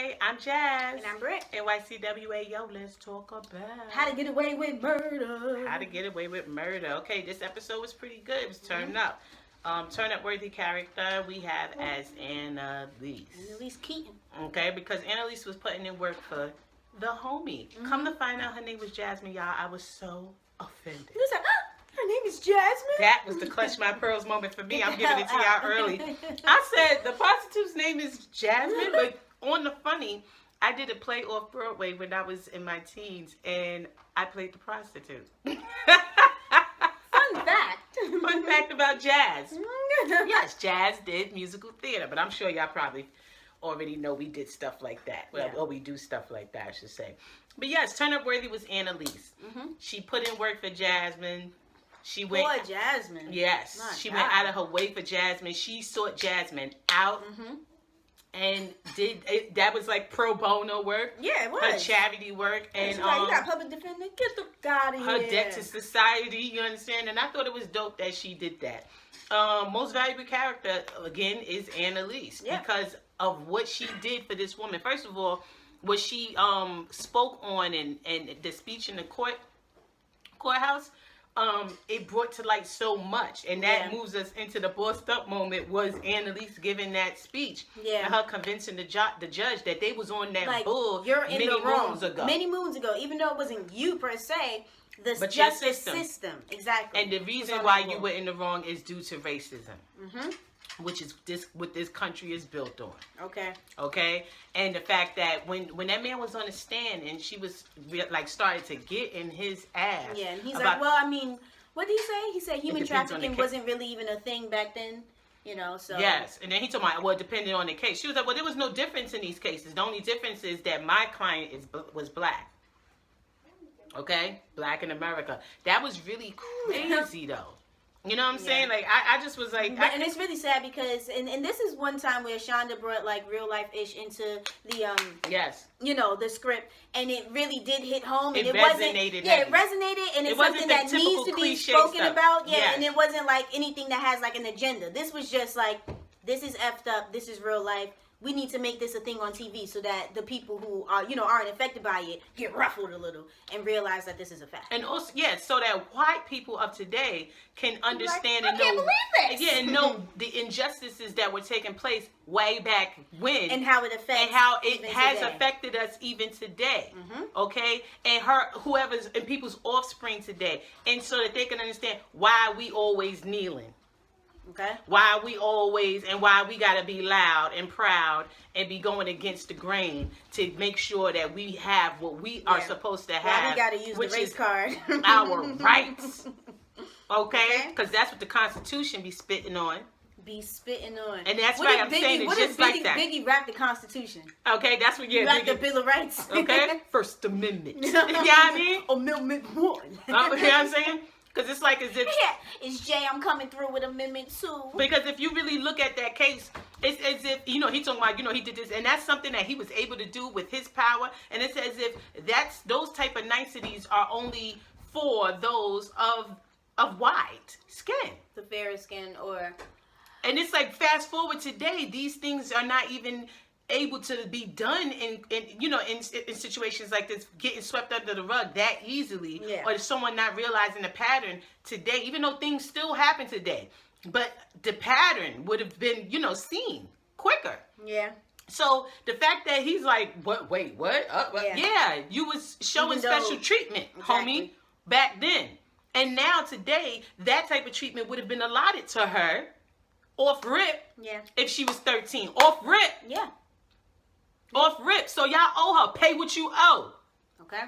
Hey, I'm Jazz. And I'm Britt. NYCWA, yo, let's talk about how to get away with murder. How to get away with murder. Okay, this episode was pretty good. It was turned up. Turn up worthy character we have as Annalise. Annalise Keaton. Okay, because Annalise was putting in work for the homie. Come to find out her name was Jasmine, y'all. I was so offended. He was like, her name is Jasmine. That was the clutch my pearls moment for me. I'm giving it to y'all early. I said the prostitute's name is Jasmine, but on the funny, I did a play off Broadway when I was in my teens, and I played the prostitute. Fun fact. Fun fact about Jazz. Yes, Jazz did musical theater, but I'm sure y'all probably already know we did stuff like that. Well, or we do stuff like that, I should say. But yes, Turn Up Worthy was Annalise. She put in work for Jasmine. She went. Boy, Jasmine. Yes, she went out of her way for Jasmine. She sought Jasmine out. And did it, that was like pro bono work. Yeah, it was. Her charity work. And like, you got public defender, get the God of her here. debt to society, you understand? And I thought it was dope that she did that. Most valuable character, again, is Annalise. Yeah. Because of what she did for this woman. First of all, what she spoke on and the speech in the courthouse, it brought to light so much, and that moves us into the bossed up moment. Was Annalise giving that speech? Yeah, and her convincing the judge that they was on that like, bull you're in many the wrong. moons ago. Many moons ago, even though it wasn't you per se, the but justice system. Exactly. And the reason why you were in the wrong is due to racism. Which is what this country is built on. Okay. And the fact that when that man was on the stand and she was like started to get in his ass. Yeah, and he's like, well, I mean, what did he say? He said human trafficking wasn't really even a thing back then. You know, so. Yes, and then he told me, well, depending on the case. She was like, well, there was no difference in these cases. The only difference is that my client was black. Okay? Black in America. That was really crazy, though. You know what I'm saying? Like, I just was like... and it's really sad because... And this is one time where Shonda brought, like, real life-ish into the... yes. You know, the script. And it really did hit home. And it resonated. Yeah, it resonated. And it's something that needs to be spoken about. Yeah, yes. And it wasn't, like, anything that has, like, an agenda. This was just, like, this is effed up. This is real life. We need to make this a thing on TV so that the people who are, you know, aren't affected by it get ruffled a little and realize that this is a fact. And also, so that white people of today can understand and know, can't believe this. Yeah, and know the injustices that were taking place way back when, and how it affects, and how it has affected us even today. Okay, and whoever's and people's offspring today, and so that they can understand why we always kneeling. Okay. Why we always and why we gotta be loud and proud and be going against the grain to make sure that we have what we are supposed to have. Why we gotta use the race card. Our rights. Okay? Because that's what the Constitution be spitting on. Be spitting on. And that's why I'm saying it just like that. Biggie rapped the Constitution. Okay, that's what you rapped the Bill of Rights. Okay? First Amendment. You know what I mean? Amendment 1. You know what I'm saying? Because it's like as if... Yeah, it's Jay, I'm coming through with Amendment 2. Because if you really look at that case, it's as if, you know, he talking about, you know, he did this. And that's something that he was able to do with his power. And it's as if those type of niceties are only for those of white skin. The fairer skin or... And it's like fast forward today, these things are not even... able to be done in you know in situations like this, getting swept under the rug that easily, or someone not realizing the pattern today, even though things still happen today, but the pattern would have been, you know, seen quicker. So the fact that he's like, wait, what? Yeah, you was showing special treatment, homie, back then, and now today that type of treatment would have been allotted to her off rip. If she was 13, off rip. Off rip. So y'all owe her. Pay what you owe. Okay.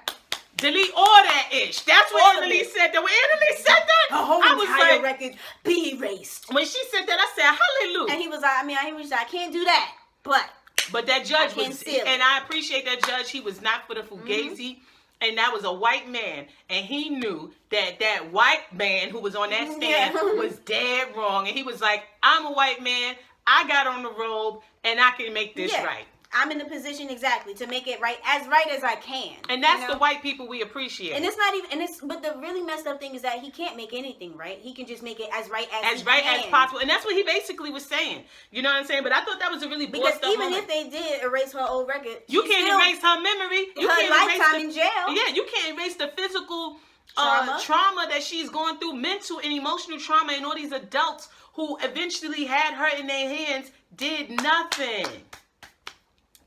Delete all that ish. That's what Annalise said. When Annalise said that, I was like, record be erased. When she said that, I said, hallelujah. And he was like, he was like, I can't do that. But that judge was, and I appreciate that judge. He was not for the fugazi. And that was a white man. And he knew that that white man who was on that stand was dead wrong. And he was like, I'm a white man. I got on the robe and I can make this right. I'm in the position exactly to make it right as I can. And that's the white people we appreciate. And it's not even, but the really messed up thing is that he can't make anything right. He can just make it as right as possible. And that's what he basically was saying. You know what I'm saying? But I thought that was a really because even if they did erase her old record, you can't erase her memory. You her can't lifetime in jail. Yeah, you can't erase the physical trauma that she's going through, mental and emotional trauma, and all these adults who eventually had her in their hands did nothing.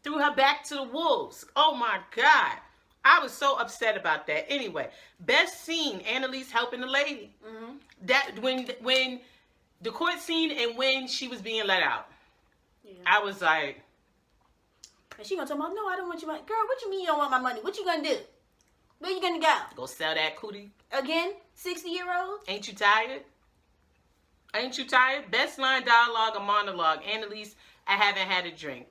Threw her back to the wolves. Oh my God. I was so upset about that. Anyway, best scene, Annalise helping the lady. Mm-hmm. That when the court scene and when she was being let out. Yeah. I was like, and she gonna tell me, no, I don't want your money. Girl, what you mean you don't want my money? What you gonna do? Where you gonna go? Go sell that cootie. Again? 60-year-old? Ain't you tired? Ain't you tired? Best line, dialogue, or monologue. Annalise, I haven't had a drink.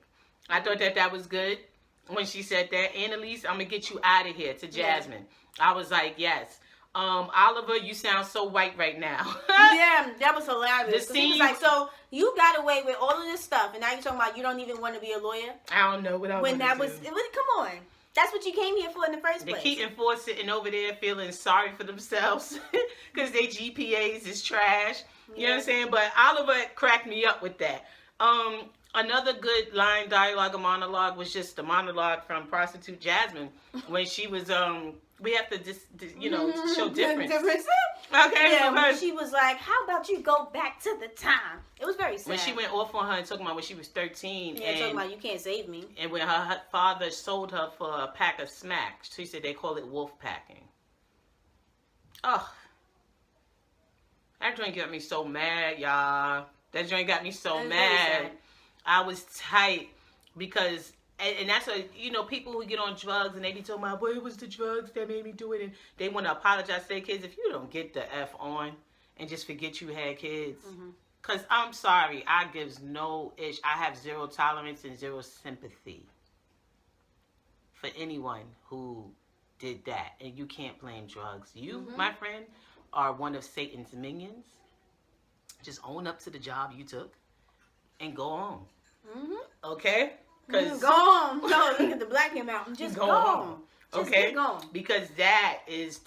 I thought that was good when she said that. Annalise, I'm going to get you out of here to Jasmine. Yeah. I was like, yes. Oliver, you sound so white right now. Yeah, that was hilarious. He was like, so you got away with all of this stuff, and now you're talking about you don't even want to be a lawyer? I don't know what I when that was, come on. That's what you came here for in the first place. The Keaton Force sitting over there feeling sorry for themselves because their GPAs is trash. You know what I'm saying? But Oliver cracked me up with that. Another good line, dialogue, or monologue was just the monologue from prostitute Jasmine when she was we have to just show difference. Okay, yeah, when she was like, "How about you go back to the time?" It was very sad. When she went off on her and talking about when she was 13. Yeah, talking about you can't save me. And when her father sold her for a pack of smacks, she said they call it wolf packing. Oh, that joint got me so mad, y'all. That joint got me so mad. I was tight because, and that's people who get on drugs and they be talking about, well, it was the drugs that made me do it, and they want to apologize to their kids. If you don't get the F on and just forget you had kids, because I'm sorry, I gives no ish. I have zero tolerance and zero sympathy for anyone who did that, and you can't blame drugs. You, my friend, are one of Satan's minions. Just own up to the job you took and go on. Okay? Go on. No, look at the black him out. Just go on. Just okay? Get going. Because that is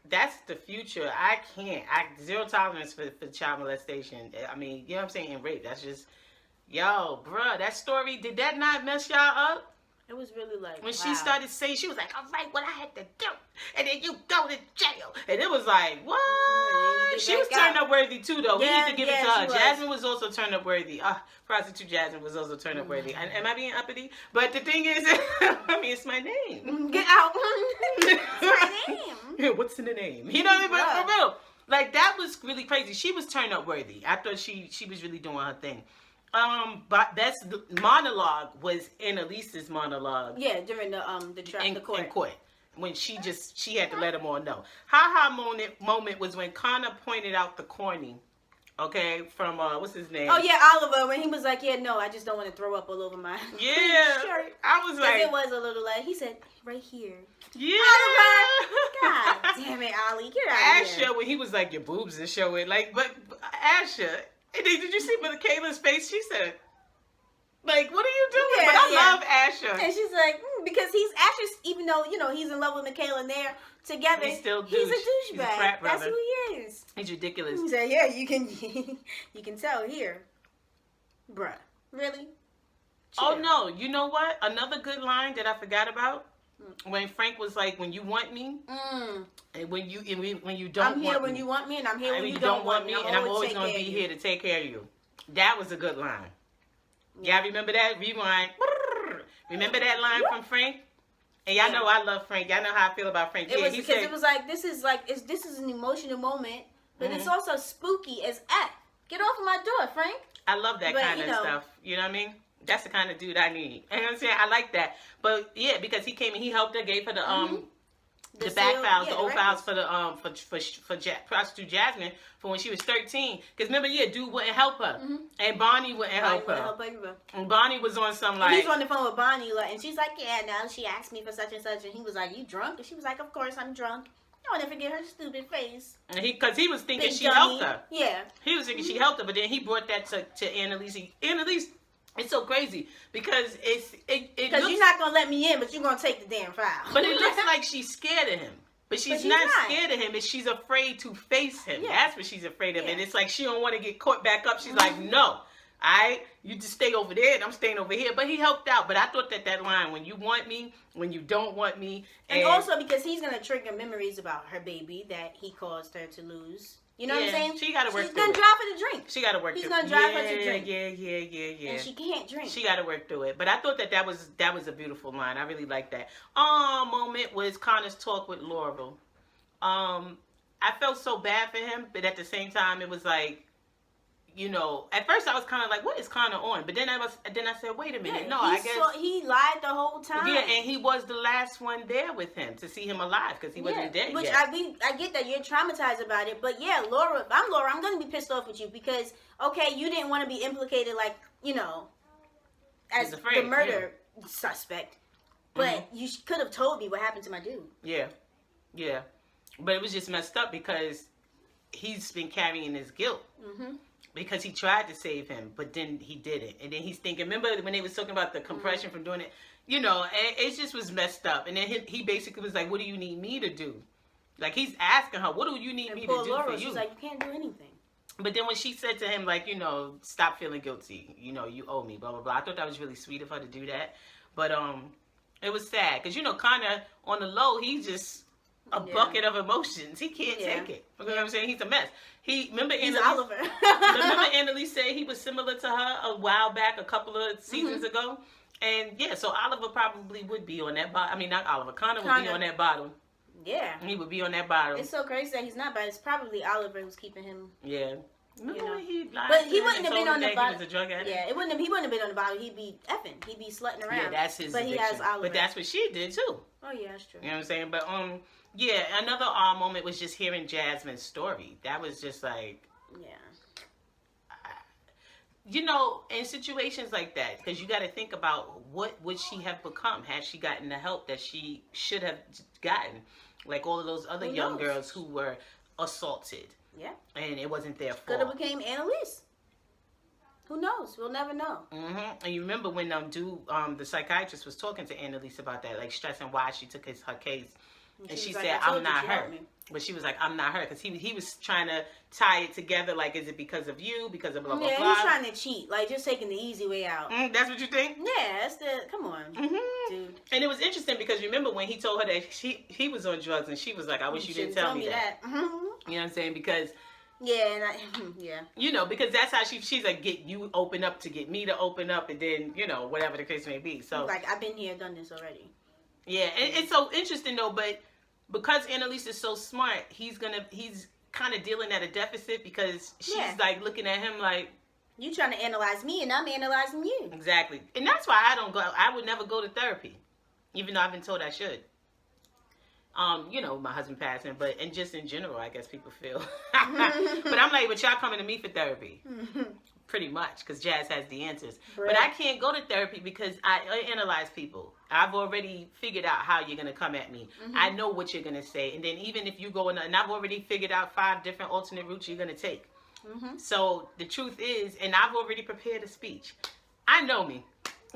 that's the future. I zero tolerance for child molestation. I mean, you know what I'm saying? And rape. That's just, yo, bruh, that story, did that not mess y'all up? It was really like, when she started saying, she was like, all right, what I had to do, and then you go to jail. And it was like, what? She was turned up worthy too, though. Yeah, we need to give it to her. Jasmine was also turned up worthy. Prostitute Jasmine was also turned up worthy. Am I being uppity? But the thing is, I mean, it's my name. Get out. It's my name. What's in the name? You know what I mean? But for real, like, that was really crazy. She was turned up worthy. I thought she was really doing her thing. But that's the monologue was Annalise's monologue. Yeah, during the court. In court. When she had to let them all know. Ha moment was when Connor pointed out the corny. Okay, from what's his name? Oh yeah, Oliver, when he was like, yeah, no, I just don't want to throw up all over my shirt. I was like, it was a little like, he said right here. Yeah. Oliver, God damn it, Ollie, get out of here. Asha, when he was like, your boobs are showing, like, but Asha. And then, did you see Michaela's face? She said, like, what are you doing? But I love Asha. And she's like, because Asha's, even though, he's in love with Michaela and they're together, he's a douchebag. He's a crap brother. That's who he is. He's ridiculous. He said, yeah, you can tell here. Bruh. Really? Oh, no. You know what? Another good line that I forgot about? When Frank was like, when you want me, and when you don't want me. I'm here when you want me, and I'm here when you don't want me, and I'm always going to be here to take care of you. That was a good line. Y'all remember that? Rewind. Remember that line from Frank? And y'all know I love Frank. Y'all know how I feel about Frank. It was because it was like, this is an emotional moment, but it's also spooky as F. Get off of my door, Frank. I love that kind of stuff. You know what I mean? That's the kind of dude I need. You know what I'm saying? I like that. But yeah, because he came and he helped her, gave her the back files, the old files for the for prostitute Jasmine for when she was 13. Because remember, dude wouldn't help her, and Bonnie wouldn't help her. And Bonnie was on some like, he's on the phone with Bonnie, and she's like, yeah, now she asked me for such and such, and he was like, you drunk? And she was like, of course I'm drunk. I want to forget her stupid face. And because he was thinking she helped her. Yeah. He was thinking she helped her, but then he brought that to Annalise. Annalise, It's so crazy because because you're not gonna let me in, but you're gonna take the damn file. But it looks like she's scared of him. But she's not scared of him. She's afraid to face him. Yeah. That's what she's afraid of. Yeah. And it's like she don't want to get caught back up. She's like, no, you just stay over there and I'm staying over here. But he helped out. But I thought that line, when you want me, when you don't want me. And also because he's gonna trigger memories about her baby that he caused her to lose. You know what I'm saying? She got to work through it. He's going to drive her to drink. She got to work through it. He's going to drive her to drink. Yeah. And she can't drink. She got to work through it. But I thought that was a beautiful line. I really liked that. Moment was Connor's talk with Laurel. I felt so bad for him, but at the same time, it was like, you know, at first I was kind of like, what is Connor on? But then I said, wait a minute. No, I guess he lied the whole time. Yeah, and he was the last one there with him to see him alive because he wasn't dead yet. I get that you're traumatized about it, but yeah, Laura, if I'm Laura, I'm going to be pissed off with you because, okay, you didn't want to be implicated like, you know, as the murder suspect, but you could have told me what happened to my dude. Yeah. But it was just messed up because he's been carrying his guilt. Because he tried to save him, but then he didn't. And then he's thinking, remember when they was talking about the compression from doing it? You know, it just was messed up. And then he basically was like, what do you need me to do? Like, he's asking her, what do you need me to do Laura, for you? She's like, you can't do anything. But then when she said to him, like, you know, stop feeling guilty. You know, you owe me, blah, blah, blah. I thought that was really sweet of her to do that. But it was sad. Because, you know, Connor, on the low, he's just a bucket of emotions. He can't take it. You know what I'm saying? He's a mess. Remember Oliver. Remember Annalise said he was similar to her a while back, a couple of seasons ago? And yeah, so Oliver probably would be on that bottom. I mean, not Oliver. Connor would be on that bottom. Yeah. He would be on that bottom. It's so crazy that he's not, but it's probably Oliver who's keeping him. Yeah. Remember when he lied but he wouldn't have been on the bottom. He was a drug addict? Yeah, he wouldn't have been on the bottom. He'd be effing. He'd be slutting around. Yeah, that's his addiction. He has Oliver. But that's what she did too. Oh yeah, that's true. You know what I'm saying? But yeah, another moment was just hearing Jasmine's story. That was just like, you know, in situations like that, because you got to think about what would she have become had she gotten the help that she should have gotten, like all of those other young girls who were assaulted. Yeah, and it wasn't their fault. Could have became Annalise. Who knows? We'll never know. And you remember when the psychiatrist was talking to Annalise about that, like stressing why she took her case. And she said, I'm not her. But she was like, I'm not her. Because he was trying to tie it together. Like, is it because of you? Because of blah, blah, blah? Yeah, he's trying to cheat. Like, just taking the easy way out. That's what you think? Yeah, come on, dude. And it was interesting because remember when he told her that he was on drugs and she was like, I wish you didn't tell me that. You know what I'm saying? Because... Yeah, You know, because that's how she's like, get you open up to get me to open up and then, you know, whatever the case may be. So like, I've been here, done this already. Yeah, and it's so interesting though, but because Annalise is so smart, he's kind of dealing at a deficit because she's like looking at him like, you trying to analyze me and I'm analyzing you. Exactly. And that's why I would never go to therapy, even though I've been told I should. You know, my husband passing, and just in general, I guess people feel. But I'm like, but y'all coming to me for therapy. Pretty much, because Jazz has the answers. Right. But I can't go to therapy because I analyze people. I've already figured out how you're going to come at me. I know what you're going to say. And then even if you go in, and I've already figured out 5 different alternate routes you're going to take. So the truth is, and I've already prepared a speech. I know me.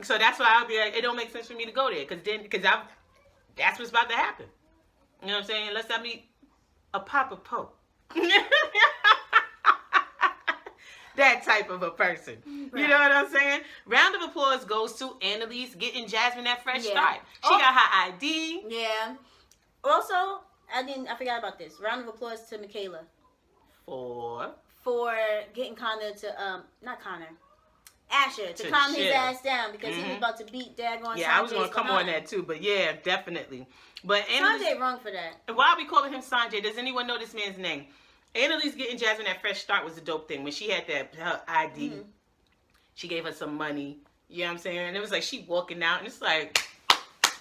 So that's why I'll be like, it don't make sense for me to go there. Because that's what's about to happen. You know what I'm saying? Unless I meet a Papa Pope. That type of a person. Right. You know what I'm saying? Round of applause goes to Annalise getting Jasmine that fresh start. She got her ID. Yeah. Also, I forgot about this. Round of applause to Michaela. For getting Connor to, not Connor. Asher to calm his ass down because he was about to beat daggone. Yeah, I was going to come on that too, but yeah, definitely. But Sanjay wrong for that. Why are we calling him Sanjay? Does anyone know this man's name? Annalise getting Jasmine that fresh start was a dope thing. When she had her ID, she gave her some money. You know what I'm saying? And it was like she walking out, and it's like,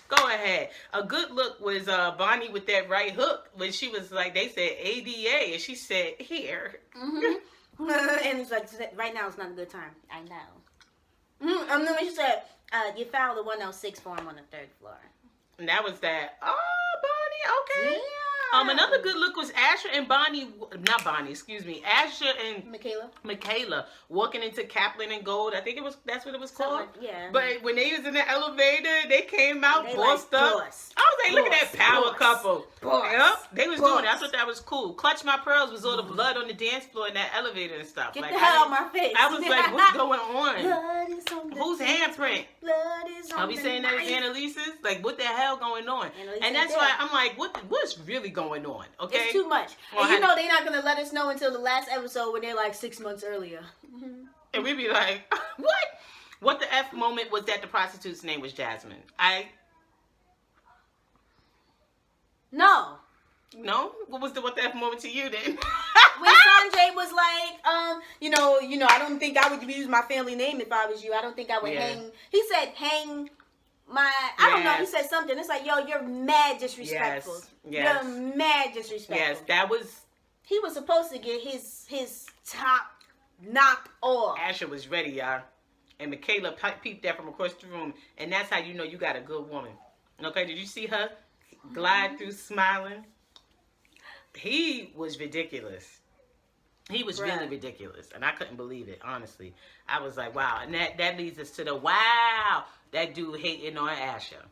go ahead. A good look was Bonnie with that right hook when she was like, they said ADA, and she said here. And it's like, right now it's not a good time. I know. And then she said, you filed the 106 form on the 3rd floor. And that was that. Oh, Bonnie, okay. Another good look was Asher and Asher and Michaela walking into Kaplan and Gold. I think that's what it was called. Yeah. But when they was in the elevator, they came out bossed up. I was like, look at that power couple. Yep, they was doing it. I thought that was cool. Clutch My Pearls was all the blood on the dance floor in that elevator and stuff. Get the hell out of my face. I was like, what's going on? Blood is on the Whose handprint? Blood is on Are we saying that it's Annalise's? Like, what the hell going on? And that's why I'm like, what's really going on? Okay, it's too much. And you know they're not gonna let us know until the last episode when they're like 6 months earlier. And we be like, what? What the F moment was that the prostitute's name was Jasmine? No? What was what the F moment to you then? When Sanjay was like, you know, I don't think I would use my family name if I was you. I don't think I would hang. He said hang my, I don't know. He said something. It's like, yo, you're mad disrespectful. Yes. You're mad disrespectful. Yes, that was. He was supposed to get his top knocked off. Asher was ready, y'all. And Michaela peeped that from across the room. And that's how you know you got a good woman. Okay, did you see her glide through smiling? He was ridiculous. He was really ridiculous. And I couldn't believe it, honestly. I was like, wow. And that leads us to the wow. That dude hating on Asher.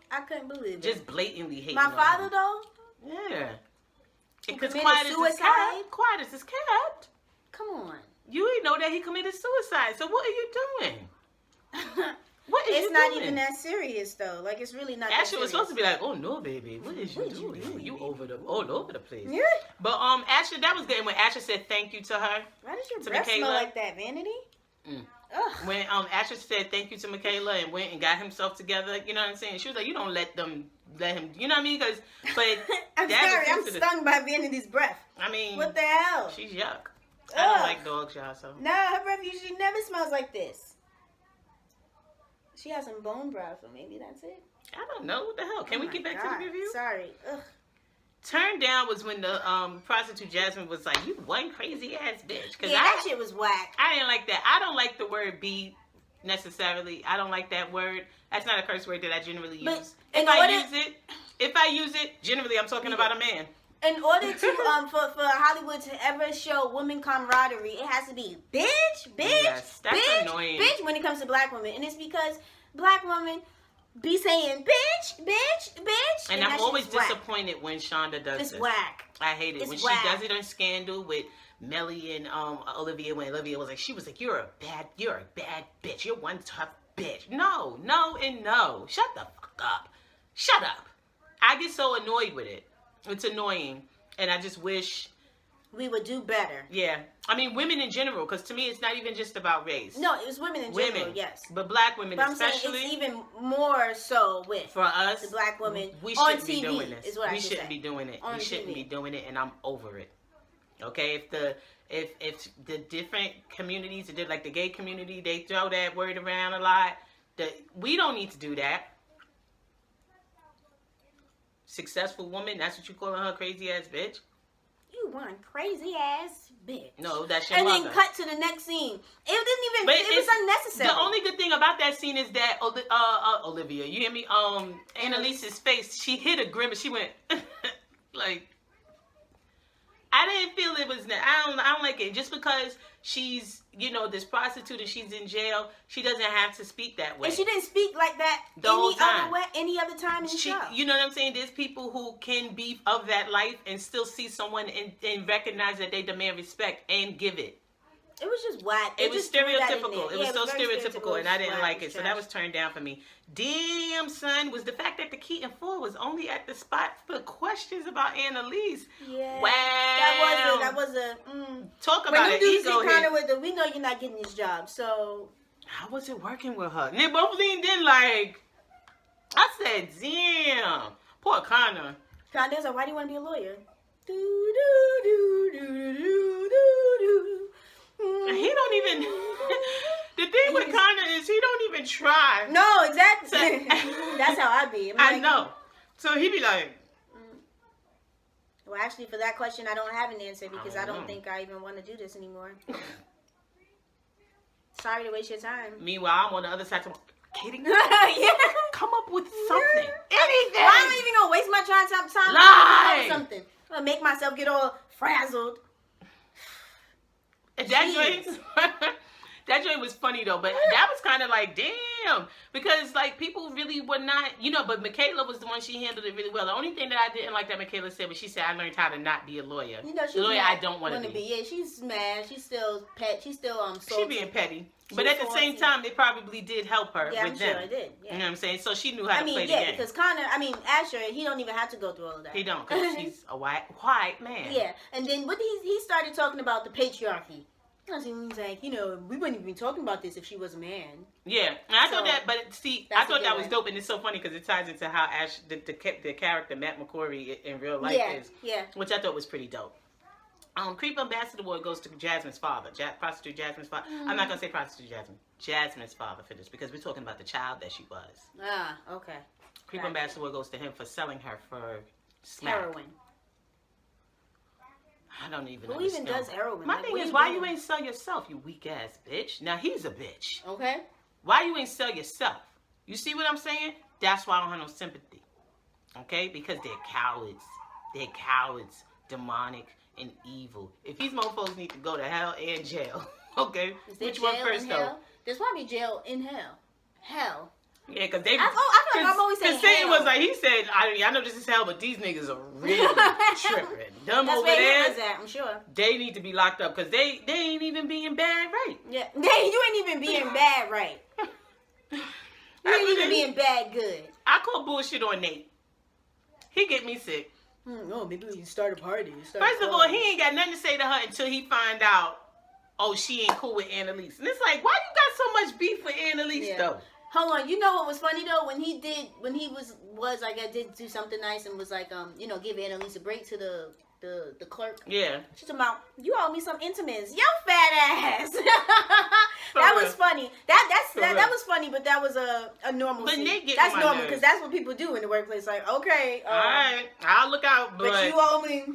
I couldn't believe it. Just blatantly hating my on father, him. though? Yeah. Because quiet as it's kept. Come on. You didn't know that he committed suicide. So what are you doing? It's not even that serious, though. Like, it's really not that serious. Asher was supposed to be like, oh, no, baby. What is you doing? You all over the place. Yeah. But Asher, that was good. When Asher said thank you to her. Why does your breath smell like that, Vanity? Ugh. When Asher said thank you to Michaela and went and got himself together, you know what I'm saying? She was like, you don't let him, you know what I mean? But I'm sorry, I'm stung by Vanity's breath. I mean, what the hell? She's yuck. I don't like dogs, y'all, so. No, her breath usually never smells like this. She has some bone broth, so maybe that's it. I don't know. What the hell? Can we get back to the review? Sorry. Ugh. Turned down was when the prostitute Jasmine was like, you one crazy ass bitch. Yeah, that shit was whack. I didn't like that. I don't like the word beat necessarily. I don't like that word. That's not a curse word that I generally use. If I use it, generally I'm talking about a man. In order to for Hollywood to ever show women camaraderie, it has to be bitch, yes, that's bitch, annoying. Bitch when it comes to black women. And it's because black women be saying bitch. And I'm always disappointed when Shonda does this. It's whack. I hate it. When she does it on Scandal with Melly and Olivia, when Olivia was like, you're a bad bitch. You're one tough bitch. No. Shut the fuck up. Shut up. I get so annoyed with it. It's annoying. And I just wish we would do better. Yeah. I mean, women in general, because to me, it's not even just about race. No, it was women in general, yes. But black women especially. But I'm saying it's even more so with for us, the black women we on shouldn't TV, be doing this. Is what we shouldn't be doing it. We shouldn't be doing it, and I'm over it. Okay? If the different communities, like the gay community, they throw that word around a lot, we don't need to do that. Successful woman, that's what you calling her, crazy ass bitch? You one crazy ass bitch. No, that's your mother. And then cut to the next scene. It didn't even. It was unnecessary. The only good thing about that scene is that Olivia, you hear me? Annalise's face, she hit a grimace. She went like. I didn't feel it was. I don't like it. Just because she's, this prostitute and she's in jail, she doesn't have to speak that way. And she didn't speak like that any other time in the show. You know what I'm saying? There's people who can be of that life and still see someone and recognize that they demand respect and give it. It was just whack. It was stereotypical. It was so stereotypical, and I didn't like it. So that was turned down for me. Damn, son, was the fact that the Keaton 4 was only at the spot for questions about Annalise. Yeah. Wow. That was a. Talk about it. Ego hit. We know you're not getting this job, so. How was it working with her? And they both leaned in like. I said, damn. Poor Connor. Connor's like, why do you want to be a lawyer? He don't even. The thing with Connor is he don't even try. No, exactly. That's how I be. I know. So he be like. Well, actually, for that question, I don't have an answer because I don't think I even want to do this anymore. Sorry to waste your time. Meanwhile, I'm on the other side. Kidding? Yeah. Come up with something. Anything. Why am I even gonna waste my time? Lie. Some myself get all frazzled. That joint was funny though, but that was kind of like, damn, because like people really were not, but Michaela was the one, she handled it really well. The only thing that I didn't like that Michaela said was she said, I learned how to not be a lawyer. She's the lawyer I don't want to be. Yeah, she's mad. She's still salty. She's being petty. But at the same time, it probably did help her with them. Sure it did. Yeah. You know what I'm saying? So she knew how to play the game. Because Asher, he don't even have to go through all of that. He don't, because he's a white man. Yeah, and then what he started talking about the patriarchy. He's like, we wouldn't even be talking about this if she was a man. Yeah, and I thought that, but see, I thought that was dope, and it's so funny because it ties into how Ash, the character Matt McCory in real life is. Yeah. Which I thought was pretty dope. Creep Ambassador Award goes to Jasmine's father, prostitute Jasmine's father. I'm not gonna say prostitute Jasmine's father for this because we're talking about the child that she was. Ah, okay. Creep Ambassador Award goes to him for selling her for smack. Heroin. I don't even Who even does heroin? My thing is, why you ain't sell yourself, you weak ass bitch? Now he's a bitch. Okay. Why you ain't sell yourself? You see what I'm saying? That's why I don't have no sympathy. Okay? Because they're cowards. They're cowards, demonic, and evil. If these mofos need to go to hell and jail. Okay? Which one first though? There's probably jail in hell. Hell. Yeah, because they. I feel like I'm always saying hell. Satan was like, he said, I know this is hell, but these niggas are really tripping. Them over there, I'm sure. They need to be locked up because they ain't even being bad right. Yeah, you ain't even being bad right. You ain't even being bad good. I call bullshit on Nate. He get me sick. No, maybe we can start a party. First of all, he ain't got nothing to say to her until he find out, oh, she ain't cool with Annalise. And it's like, why you got so much beef with Annalise though? Hold on, you know what was funny though? When he was like, I did do something nice and was like, give Annalise a break to the clerk. Yeah. She's about, you owe me some intimates. Yo, fat ass. That was funny. That was funny, but that was a normal. But that's normal because that's what people do in the workplace. Like, okay, all right, I'll look out. But you owe me.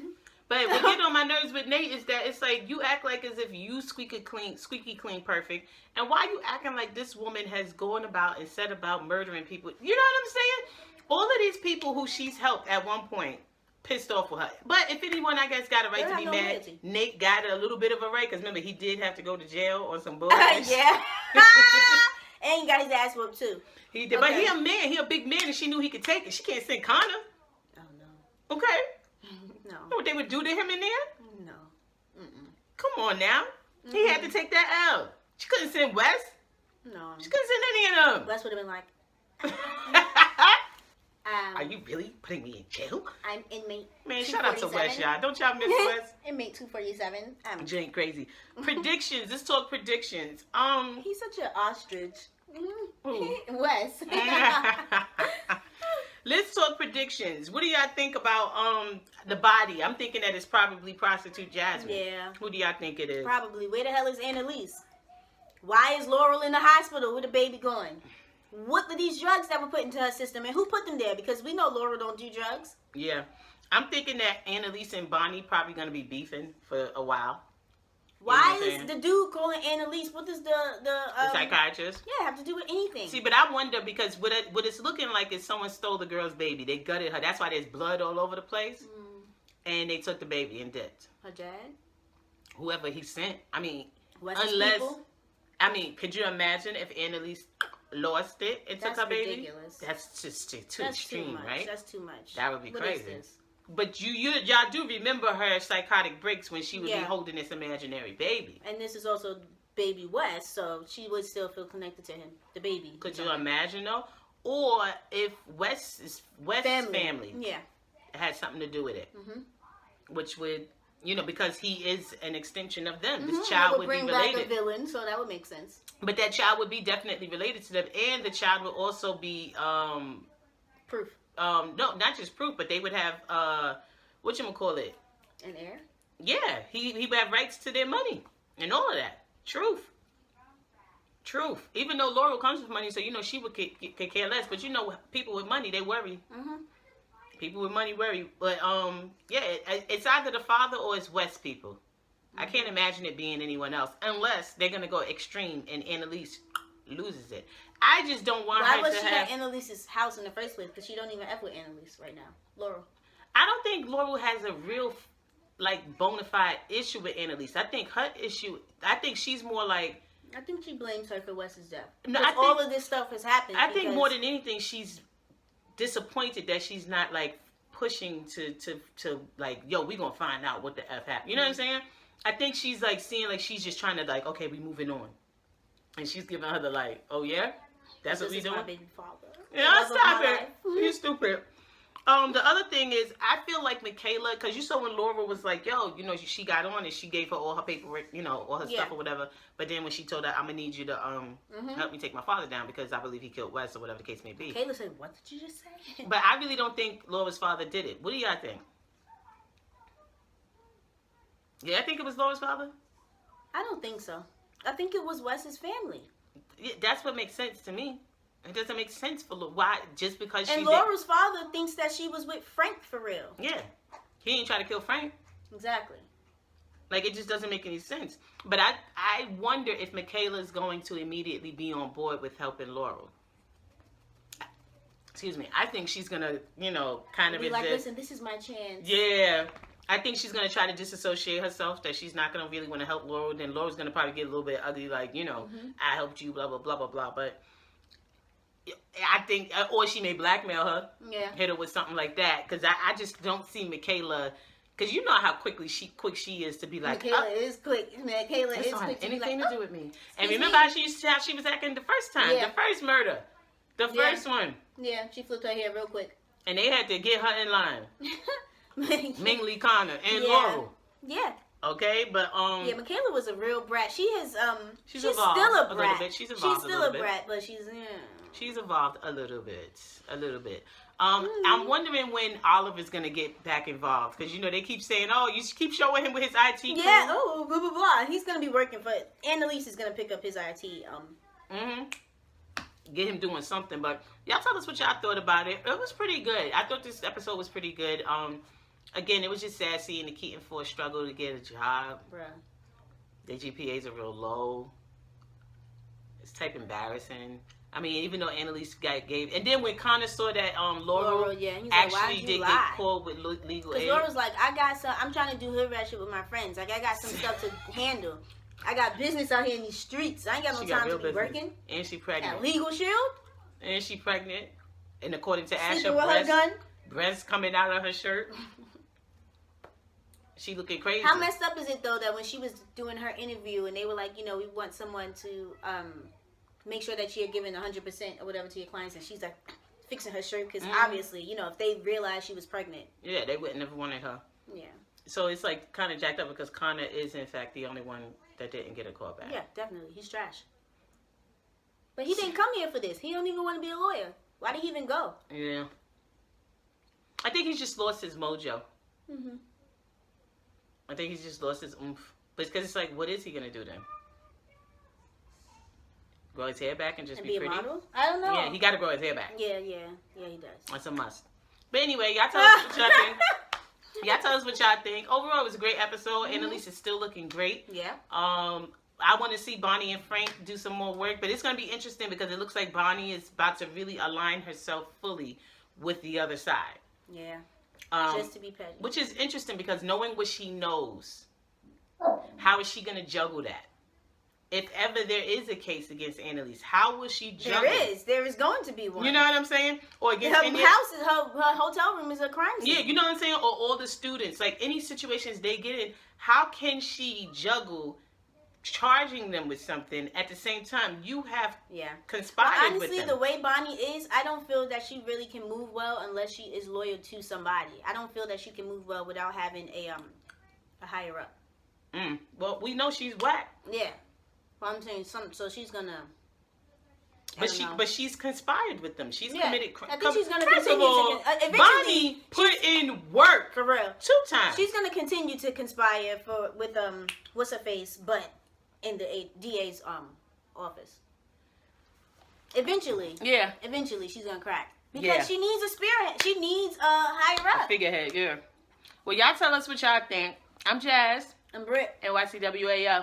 But what get on my nerves with Nate is that it's like you act like as if you squeaky clean, perfect. And why you acting like this woman has gone about and said about murdering people? You know what I'm saying? All of these people who she's helped at one point pissed off with her. But if anyone, I guess, got a right to be mad, loyalty. Nate got a little bit of a right because remember he did have to go to jail on some bullshit. Yeah. And he got his ass whooped too. He did, but he a man. He a big man, and she knew he could take it. She can't send Connor. Oh no. Okay. No. You know what they would do to him in there? No. Come on now. He had to take that L. She couldn't send Wes. No. She couldn't send any of them. Wes would have been like, are you really putting me in jail? I'm inmate. Man, shout out to Wes, y'all. Don't y'all miss Wes? Inmate 247. Jane crazy. Predictions. Let's talk predictions. He's such an ostrich. Who? Wes. Let's talk predictions. What do y'all think about the body? I'm thinking that it's probably prostitute Jasmine. Yeah. Who do y'all think it is? Probably. Where the hell is Annalise? Why is Laurel in the hospital with the baby going? What were these drugs that were put into her system, and who put them there? Because we know Laurel don't do drugs. Yeah. I'm thinking that Annalise and Bonnie probably going to be beefing for a while. Why is the dude calling Annalise? What does the psychiatrist? Yeah, have to do with anything? See, but I wonder because what it's looking like is someone stole the girl's baby. They gutted her. That's why there's blood all over the place. And they took the baby and dipped. Her dad? Whoever he sent. I mean, people? I mean, could you imagine if Annalise lost it and took her baby? Ridiculous. That's just too extreme, right? That's too much. That would be crazy. But y'all do remember her psychotic breaks when she would be holding this imaginary baby. And this is also baby Wes, so she would still feel connected to him, the baby. Could you imagine though? Or if Wes's family had something to do with it, which would, because he is an extension of them. This child would be related. Bring back a villain, so that would make sense. But that child would be definitely related to them, and the child would also be proof. No, not just proof, but they would have whatchamacallit? An heir? Yeah, he would have rights to their money and all of that. Truth. Even though Laurel comes with money, so she would could care less. But people with money, they worry. People with money worry. But it's either the father or it's West people. I can't imagine it being anyone else unless they're gonna go extreme and Annalise loses it. I just don't want her to have... Why was she at Annalise's house in the first place? Because she don't even F with Annalise right now. Laurel. I don't think Laurel has a real like bona fide issue with Annalise. I think her issue. I think she's more like. I think she blames her for Wes's death. No, all of this stuff has happened. I think more than anything, she's disappointed that she's not like pushing to like, yo, we gonna find out what the F happened. You know what I'm saying? I think she's like seeing like she's just trying to like, okay, we moving on, and she's giving her the like, oh yeah, that's what we doing. My baby father. Yeah, stop it. You're stupid. The other thing is, I feel like Michaela, because you saw when Laurel was like, yo, you know, she got on and she gave her all her paperwork, you know, all her stuff or whatever. But then when she told her, I'm going to need you to help me take my father down because I believe he killed Wes or whatever the case may be. Michaela said, what did you just say? But I really don't think Laurel's father did it. What do y'all think? Yeah, I think it was Laurel's father. I don't think so. I think it was Wes's family. Yeah, that's what makes sense to me. It doesn't make sense for why just because she. And Laurel's father thinks that she was with Frank for real. Yeah, he ain't try to kill Frank. Exactly. Like it just doesn't make any sense. But I wonder if Michaela's going to immediately be on board with helping Laurel. Excuse me. I think she's gonna, you know, kind of be like, listen, this is my chance. Yeah. I think she's going to try to disassociate herself, that she's not going to really want to help Laurel. Then Laurel's going to probably get a little bit ugly, like, you know, I helped you, blah, blah, blah, blah, blah. But I think, or she may blackmail her, hit her with something like that. Because I just don't see Michaela, because you know how quick she is to be like, Michaela is quick. Michaela is quick to anything like, to do with me. And remember how she was acting the first time, the first murder, the first one. Yeah, she flipped her hair real quick. And they had to get her in line. Ming Lee Connor and Laurel. Yeah. Okay, but yeah, Michaela was a real brat. She has she's still a brat. Little bit. She's still a brat, but she's evolved a little bit. I'm wondering when Oliver's gonna get back involved, because you know they keep saying, oh, you keep showing him with his IT crew. Yeah. Oh, blah blah blah. He's gonna be working for Annalise is gonna pick up his IT. Get him doing something. But y'all tell us what y'all thought about it. It was pretty good. I thought this episode was pretty good. Again, it was just sad seeing the Keaton Force struggle to get a job. Bruh. Their GPAs are real low. It's type embarrassing. I mean, even though Annalise gave, and then when Connor saw that Laurel actually did get caught with legal aid. Because Laurel's like, I'm trying to do hood rat shit with my friends. Like, I got some stuff to handle. I got business out here in these streets. I ain't got no time to be working. And she pregnant. Got legal shield. And she pregnant. And according to Sleeping Asha, with her gun. Breasts coming out of her shirt. She looking crazy. How messed up is it though that when she was doing her interview and they were like, you know, we want someone to make sure that you're giving 100% or whatever to your clients, and she's like fixing her shirt because obviously, you know, if they realized she was pregnant, yeah, they wouldn't have wanted her. Yeah. So it's like kind of jacked up because Connor is in fact the only one that didn't get a call back. Yeah, definitely. He's trash. But he didn't come here for this. He don't even want to be a lawyer. Why did he even go? Yeah. I think he's just lost his mojo. I think he's just lost his oomph. But because it's like, what is he going to do then? Grow his hair back and just be pretty? A model? I don't know. Yeah, he got to grow his hair back. Yeah, he does. That's a must. But anyway, y'all tell us what y'all think. Y'all tell us what y'all think. Overall, it was a great episode. Annalise is still looking great. Yeah. I want to see Bonnie and Frank do some more work, but it's going to be interesting because it looks like Bonnie is about to really align herself fully with the other side. Yeah. Just to be petty. Which is interesting because knowing what she knows, how is she going to juggle that? If ever there is a case against Annalise, how will she juggle? There is going to be one. You know what I'm saying? Or against her house, her hotel room is a crime scene. Yeah, you know what I'm saying? Or all the students, like any situations they get in, how can she juggle charging them with something at the same time you have conspired with them? Honestly, the way Bonnie is, I don't feel that she really can move well unless she is loyal to somebody. I don't feel that she can move well without having a higher up. Well, we know she's whack. Yeah. Well, I'm saying so she's gonna. But she's conspired with them. She's committed crime. I think she's gonna continue to. Bonnie put in work for real 2 times. She's gonna continue to conspire with what's her face, but in the DA's office. Eventually. Yeah. Eventually, she's gonna crack because she needs a spearhead. She needs a higher up. A figurehead. Yeah. Well, y'all tell us what y'all think. I'm Jazz. I'm BRITT. NYCWAO.